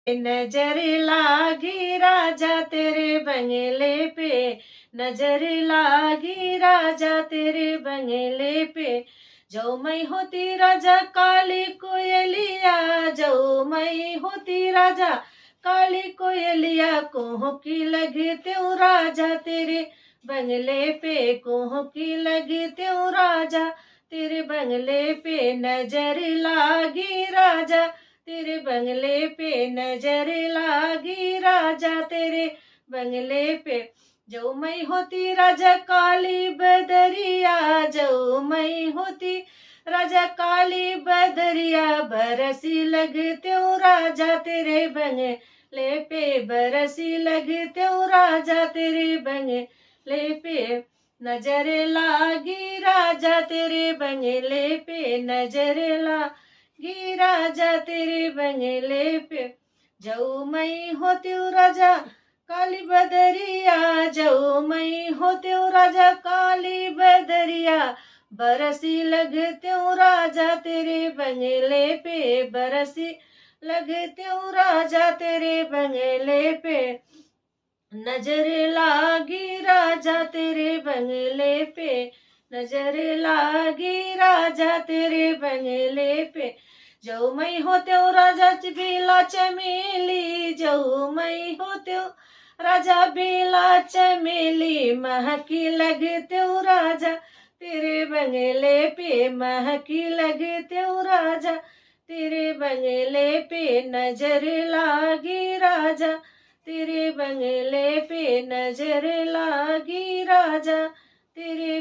नजर लागी राजा तेरे बंगले पे, नजर लागी राजा तेरे बंगले पे। जो मैं होती राजा काली कोयलिया, जो मैं होती राजा काली कोयलिया, कोह की लगते हूँ राजा तेरे बंगले पे, कोह की लगते हूँ राजा तेरे बंगले पे। नजर लागी राजा तेरे बंगले पे, नजर लागी राजा तेरे बंगले पे। जो मैं होती राजा काली बदरिया, जो मैं होती राजा काली बदरिया, बरसी लगते हूँ राजा तेरे बंगले पे, बरसी लगते हूँ राजा तेरे बंगले पे। नजर लागी राजा तेरे बंगले पे, नजर लागी राजा तेरे बंगले पे। जो मैं होती हूँ राजा काली बदरिया, जो मैं होती हूँ राजा काली बदरिया, बरसी लगते हूँ राजा तेरे बंगले पे, बरसी लगते हूँ राजा तेरे बंगले पे। नजर लागी राजा तेरे बंगले पे, नजर लागी राजा तेरे बंगले पे। जो मैं होते हूँ राजा बेला चमेली, जो मैं होते हूँ राजा बेला चमेली, महकी लगते हूँ राजा तेरे बंगले पे, महकी लगते हूँ राजा तेरे बंगले पे। नजर लागी राजा तेरे बंगले पे, नजर लागी राजा तेरे